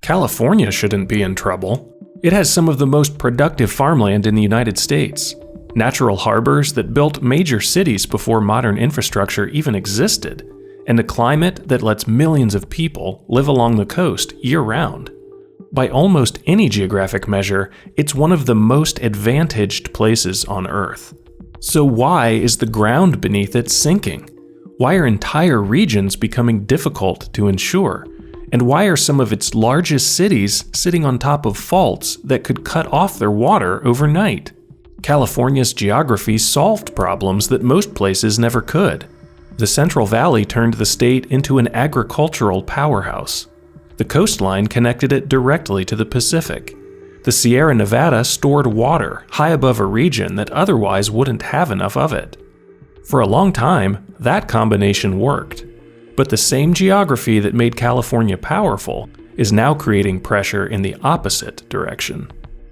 California shouldn't be in trouble. It has some of the most productive farmland in the United States, natural harbors that built major cities before modern infrastructure even existed, and a climate that lets millions of people live along the coast year-round. By almost any geographic measure, it's one of the most advantaged places on Earth. So why is the ground beneath it sinking? Why are entire regions becoming difficult to insure? And why are some of its largest cities sitting on top of faults that could cut off their water overnight? California's geography solved problems that most places never could. The Central Valley turned the state into an agricultural powerhouse. The coastline connected it directly to the Pacific. The Sierra Nevada stored water high above a region that otherwise wouldn't have enough of it. For a long time, that combination worked. But the same geography that made California powerful is now creating pressure in the opposite direction.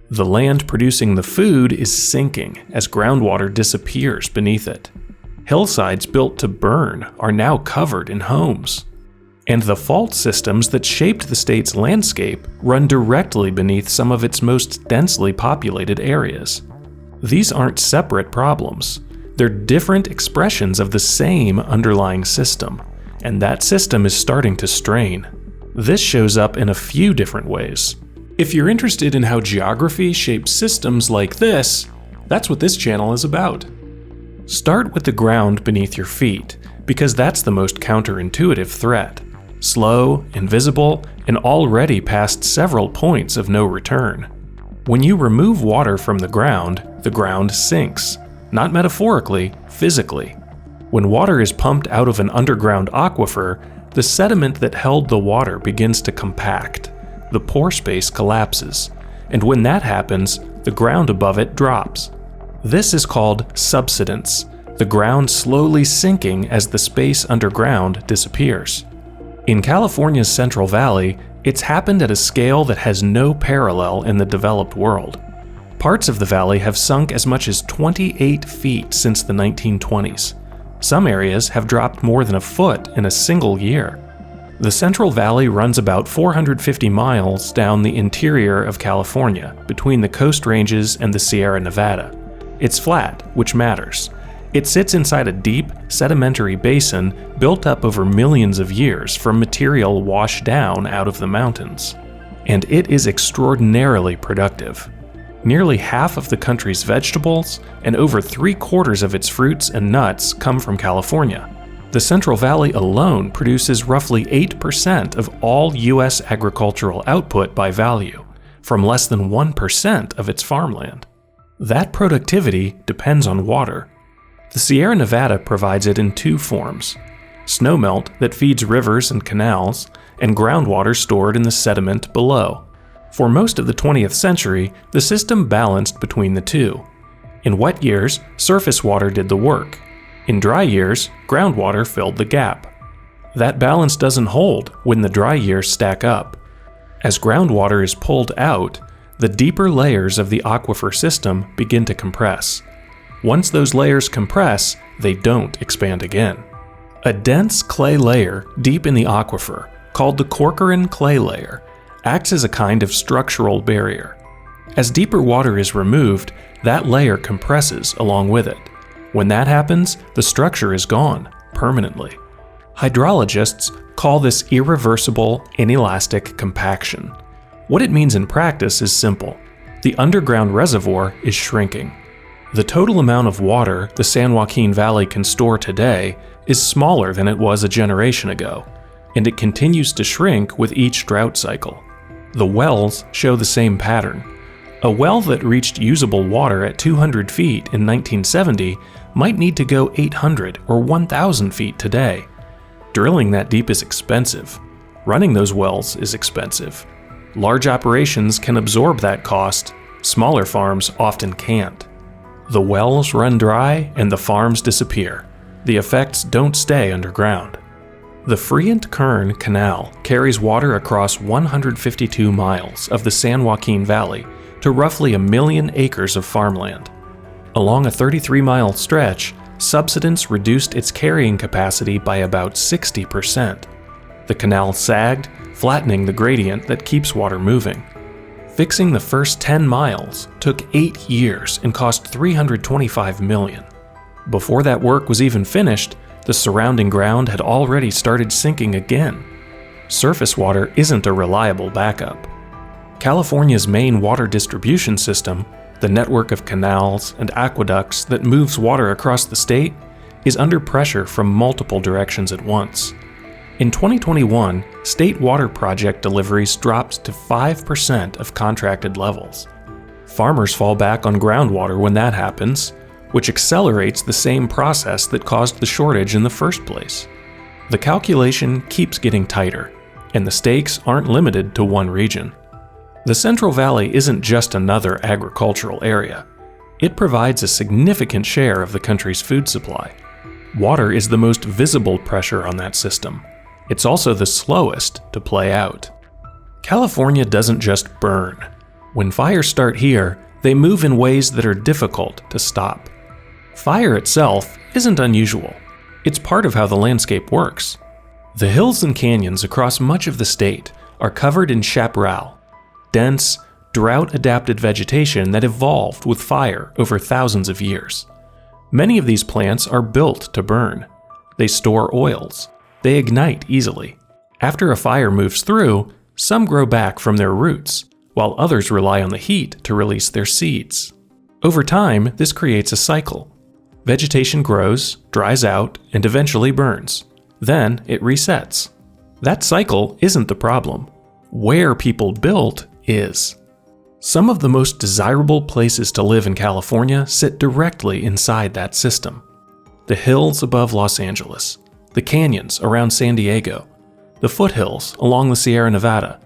The land producing the food is sinking as groundwater disappears beneath it. Hillsides built to burn are now covered in homes. And the fault systems that shaped the state's landscape run directly beneath some of its most densely populated areas. These aren't separate problems. They're different expressions of the same underlying system, and that system is starting to strain. This shows up in a few different ways. If you're interested in how geography shapes systems like this, that's what this channel is about. Start with the ground beneath your feet, because that's the most counterintuitive threat. Slow, invisible, and already past several points of no return. When you remove water from the ground sinks. Not metaphorically, physically. When water is pumped out of an underground aquifer, the sediment that held the water begins to compact. The pore space collapses, and when that happens, the ground above it drops. This is called subsidence, the ground slowly sinking as the space underground disappears. In California's Central Valley, it's happened at a scale that has no parallel in the developed world. Parts of the valley have sunk as much as 28 feet since the 1920s. Some areas have dropped more than a foot in a single year. The Central Valley runs about 450 miles down the interior of California, between the Coast Ranges and the Sierra Nevada. It's flat, which matters. It sits inside a deep, sedimentary basin built up over millions of years from material washed down out of the mountains. And it is extraordinarily productive. Nearly half of the country's vegetables and over 3/4 of its fruits and nuts come from California. The Central Valley alone produces roughly 8% of all U.S. agricultural output by value, from less than 1% of its farmland. That productivity depends on water. The Sierra Nevada provides it in two forms: snowmelt that feeds rivers and canals, and groundwater stored in the sediment below. For most of the 20th century, the system balanced between the two. In wet years, surface water did the work. In dry years, groundwater filled the gap. That balance doesn't hold when the dry years stack up. As groundwater is pulled out, the deeper layers of the aquifer system begin to compress. Once those layers compress, they don't expand again. A dense clay layer deep in the aquifer, called the Corcoran clay layer, acts as a kind of structural barrier. As deeper water is removed, that layer compresses along with it. When that happens, the structure is gone, permanently. Hydrologists call this irreversible, inelastic compaction. What it means in practice is simple. The underground reservoir is shrinking. The total amount of water the San Joaquin Valley can store today is smaller than it was a generation ago, and it continues to shrink with each drought cycle. The wells show the same pattern. A well that reached usable water at 200 feet in 1970 might need to go 800 or 1,000 feet today. Drilling that deep is expensive. Running those wells is expensive. Large operations can absorb that cost. Smaller farms often can't. The wells run dry and the farms disappear. The effects don't stay underground. The Friant-Kern Canal carries water across 152 miles of the San Joaquin Valley to roughly 1 million acres of farmland. Along a 33-mile stretch, subsidence reduced its carrying capacity by about 60%. The canal sagged, flattening the gradient that keeps water moving. Fixing the first 10 miles took 8 years and cost $325 million. Before that work was even finished, the surrounding ground had already started sinking again. Surface water isn't a reliable backup. California's main water distribution system, the network of canals and aqueducts that moves water across the state, is under pressure from multiple directions at once. In 2021, state water project deliveries dropped to 5% of contracted levels. Farmers fall back on groundwater when that happens, which accelerates the same process that caused the shortage in the first place. The calculation keeps getting tighter, and the stakes aren't limited to one region. The Central Valley isn't just another agricultural area. It provides a significant share of the country's food supply. Water is the most visible pressure on that system. It's also the slowest to play out. California doesn't just burn. When fires start here, they move in ways that are difficult to stop. Fire itself isn't unusual. It's part of how the landscape works. The hills and canyons across much of the state are covered in chaparral, dense, drought-adapted vegetation that evolved with fire over thousands of years. Many of these plants are built to burn. They store oils. They ignite easily. After a fire moves through, some grow back from their roots, while others rely on the heat to release their seeds. Over time, this creates a cycle. Vegetation grows, dries out, and eventually burns. Then it resets. That cycle isn't the problem. Where people built is. Some of the most desirable places to live in California sit directly inside that system. The hills above Los Angeles, the canyons around San Diego, the foothills along the Sierra Nevada.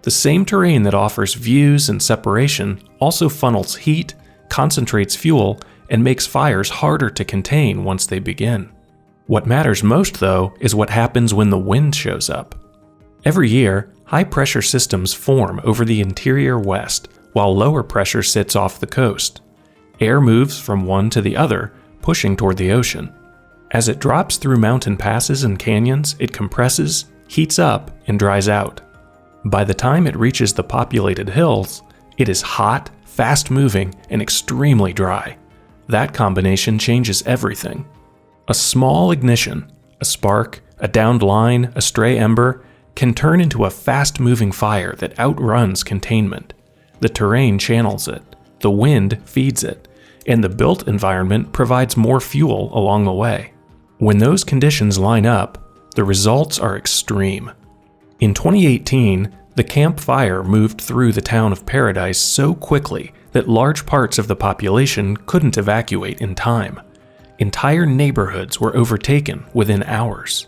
The same terrain that offers views and separation also funnels heat, concentrates fuel, and makes fires harder to contain once they begin. What matters most, though, is what happens when the wind shows up. Every year, high-pressure systems form over the interior west, while lower pressure sits off the coast. Air moves from one to the other, pushing toward the ocean. As it drops through mountain passes and canyons, it compresses, heats up, and dries out. By the time it reaches the populated hills, it is hot, fast-moving, and extremely dry. That combination changes everything. A small ignition, a spark, a downed line, a stray ember, can turn into a fast-moving fire that outruns containment. The terrain channels it, the wind feeds it, and the built environment provides more fuel along the way. When those conditions line up, the results are extreme. In 2018, the Camp Fire moved through the town of Paradise so quickly that large parts of the population couldn't evacuate in time. Entire neighborhoods were overtaken within hours.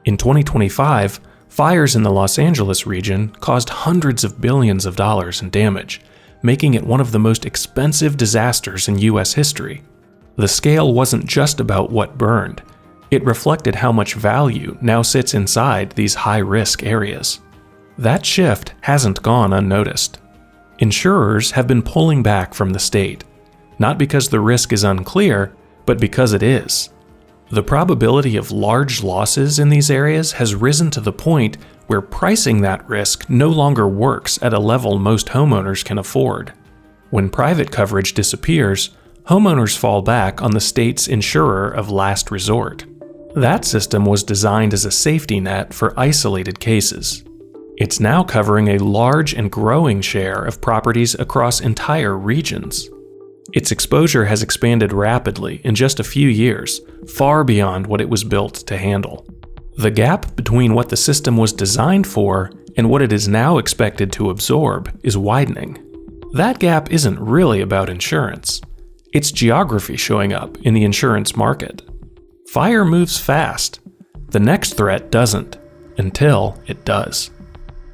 In 2025, fires in the Los Angeles region caused hundreds of billions of dollars in damage, making it one of the most expensive disasters in U.S. history. The scale wasn't just about what burned. It reflected how much value now sits inside these high-risk areas. That shift hasn't gone unnoticed. Insurers have been pulling back from the state, not because the risk is unclear, but because it is. The probability of large losses in these areas has risen to the point where pricing that risk no longer works at a level most homeowners can afford. When private coverage disappears, homeowners fall back on the state's insurer of last resort. That system was designed as a safety net for isolated cases. It's now covering a large and growing share of properties across entire regions. Its exposure has expanded rapidly in just a few years, far beyond what it was built to handle. The gap between what the system was designed for and what it is now expected to absorb is widening. That gap isn't really about insurance. It's geography showing up in the insurance market. Fire moves fast. The next threat doesn't, until it does.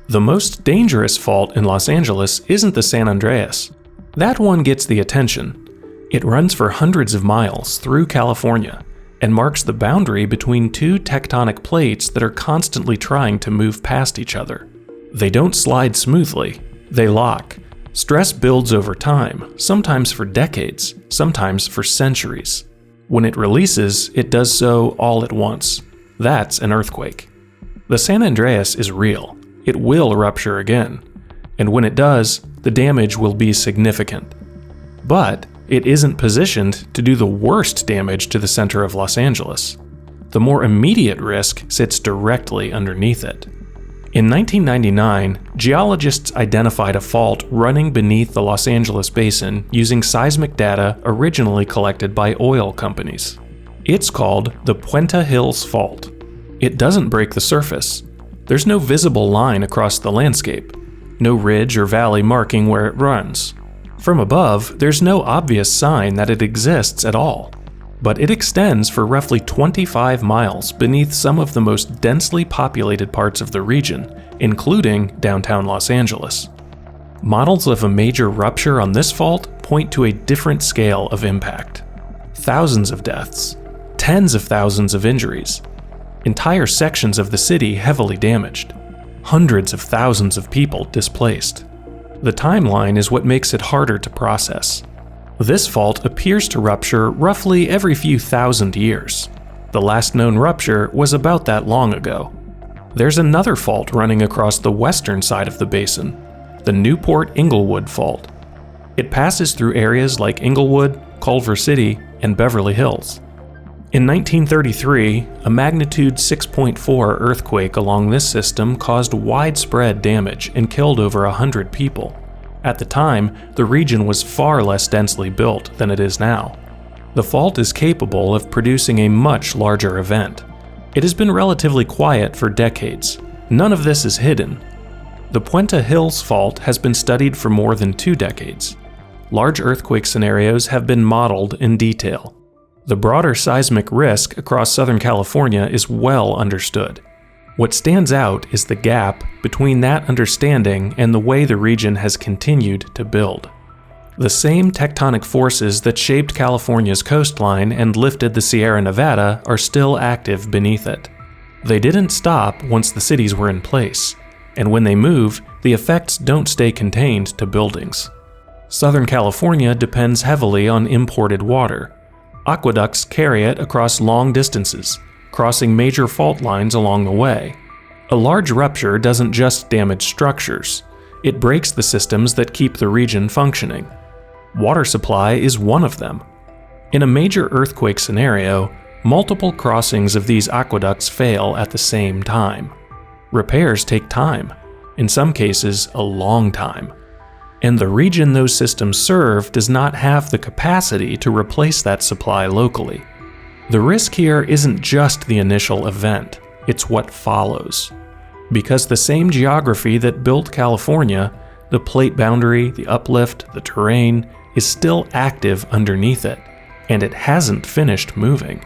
The most dangerous fault in Los Angeles isn't the San Andreas. That one gets the attention. It runs for hundreds of miles through California and marks the boundary between two tectonic plates that are constantly trying to move past each other. They don't slide smoothly, they lock. Stress builds over time, sometimes for decades, sometimes for centuries. When it releases, it does so all at once. That's an earthquake. The San Andreas is real. it will rupture again. And when it does, the damage will be significant. But it isn't positioned to do the worst damage to the center of Los Angeles. The more immediate risk sits directly underneath it. In 1999, geologists identified a fault running beneath the Los Angeles basin using seismic data originally collected by oil companies. It's called the Puente Hills Fault. It doesn't break the surface. There's no visible line across the landscape, no ridge or valley marking where it runs. From above, there's no obvious sign that it exists at all. But it extends for roughly 25 miles beneath some of the most densely populated parts of the region, including downtown Los Angeles. Models of a major rupture on this fault point to a different scale of impact. Thousands of deaths, tens of thousands of injuries, entire sections of the city heavily damaged, hundreds of thousands of people displaced. The timeline is what makes it harder to process. This fault appears to rupture roughly every few thousand years. The last known rupture was about that long ago. There's another fault running across the western side of the basin, the Newport-Inglewood Fault. It passes through areas like Inglewood, Culver City, and Beverly Hills. In 1933, a magnitude 6.4 earthquake along this system caused widespread damage and killed over 100 people. At the time, the region was far less densely built than it is now. The fault is capable of producing a much larger event. It has been relatively quiet for decades. None of this is hidden. The Puente Hills Fault has been studied for more than 2 decades. Large earthquake scenarios have been modeled in detail. The broader seismic risk across Southern California is well understood. What stands out is the gap between that understanding and the way the region has continued to build. The same tectonic forces that shaped California's coastline and lifted the Sierra Nevada are still active beneath it. They didn't stop once the cities were in place, and when they move, the effects don't stay contained to buildings. Southern California depends heavily on imported water. Aqueducts carry it across long distances, crossing major fault lines along the way. A large rupture doesn't just damage structures, it breaks the systems that keep the region functioning. Water supply is one of them. In a major earthquake scenario, multiple crossings of these aqueducts fail at the same time. Repairs take time, in some cases a long time. And the region those systems serve does not have the capacity to replace that supply locally. The risk here isn't just the initial event, it's what follows. Because the same geography that built California, the plate boundary, the uplift, the terrain, is still active underneath it, and it hasn't finished moving.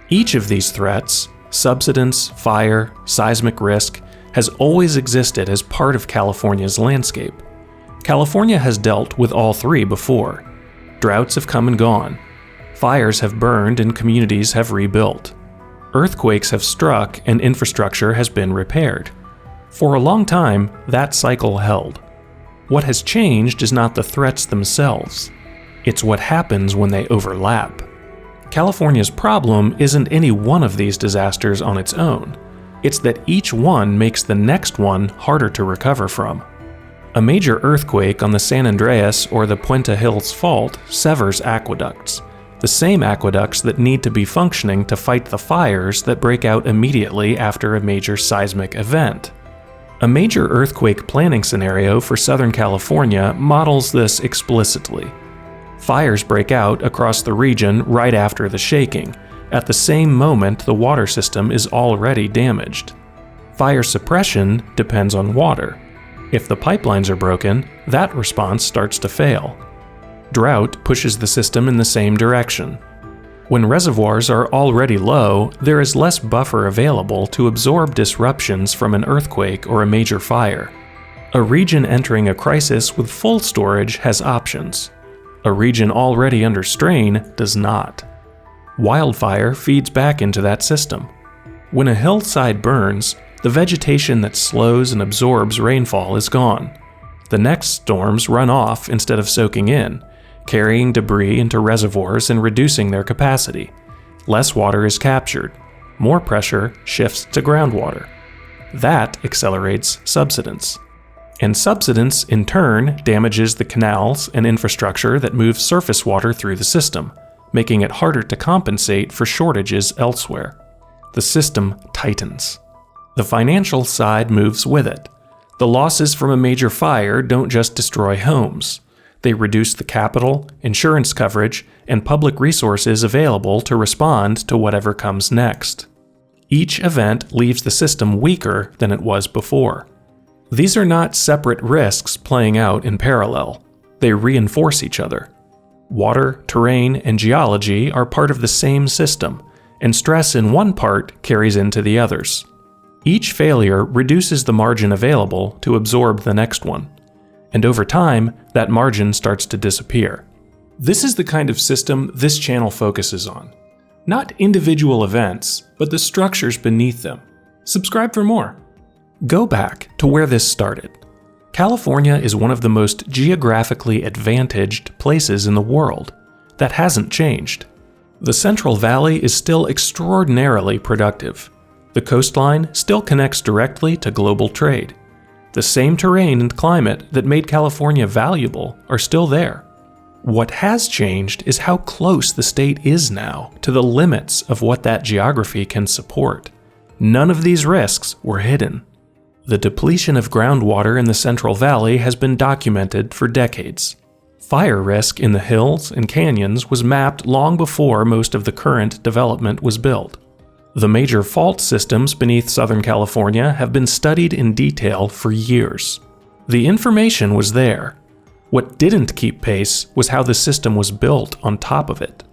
Each of these threats, subsidence, fire, seismic risk, has always existed as part of California's landscape. California has dealt with all 3 before. Droughts have come and gone. Fires have burned and communities have rebuilt. Earthquakes have struck and infrastructure has been repaired. For a long time, that cycle held. What has changed is not the threats themselves. It's what happens when they overlap. California's problem isn't any one of these disasters on its own. It's that each one makes the next one harder to recover from. A major earthquake on the San Andreas or the Puente Hills Fault severs aqueducts, the same aqueducts that need to be functioning to fight the fires that break out immediately after a major seismic event. A major earthquake planning scenario for Southern California models this explicitly. Fires break out across the region right after the shaking, at the same moment the water system is already damaged. Fire suppression depends on water. If the pipelines are broken, that response starts to fail. Drought pushes the system in the same direction. When reservoirs are already low, there is less buffer available to absorb disruptions from an earthquake or a major fire. A region entering a crisis with full storage has options. A region already under strain does not. Wildfire feeds back into that system. When a hillside burns, the vegetation that slows and absorbs rainfall is gone. The next storms run off instead of soaking in, carrying debris into reservoirs and reducing their capacity. Less water is captured. More pressure shifts to groundwater. That accelerates subsidence. And subsidence, in turn, damages the canals and infrastructure that move surface water through the system, making it harder to compensate for shortages elsewhere. The system tightens. The financial side moves with it. The losses from a major fire don't just destroy homes. They reduce the capital, insurance coverage, and public resources available to respond to whatever comes next. Each event leaves the system weaker than it was before. These are not separate risks playing out in parallel. They reinforce each other. Water, terrain, and geology are part of the same system, and stress in one part carries into the others. Each failure reduces the margin available to absorb the next one, and over time, that margin starts to disappear. This is the kind of system this channel focuses on. Not individual events, but the structures beneath them. Subscribe for more. Go back to where this started. California is one of the most geographically advantaged places in the world. That hasn't changed. The Central Valley is still extraordinarily productive. The coastline still connects directly to global trade. The same terrain and climate that made California valuable are still there. What has changed is how close the state is now to the limits of what that geography can support. None of these risks were hidden. The depletion of groundwater in the Central Valley has been documented for decades. Fire risk in the hills and canyons was mapped long before most of the current development was built. The major fault systems beneath Southern California have been studied in detail for years. The information was there. What didn't keep pace was how the system was built on top of it.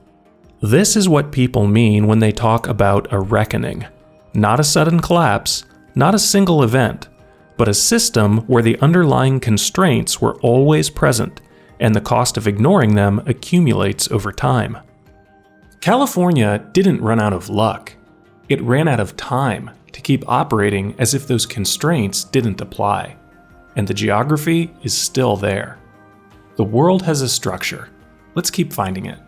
This is what people mean when they talk about a reckoning. Not a sudden collapse, not a single event, but a system where the underlying constraints were always present, and the cost of ignoring them accumulates over time. California didn't run out of luck. It ran out of time to keep operating as if those constraints didn't apply. And the geography is still there. The world has a structure. Let's keep finding it.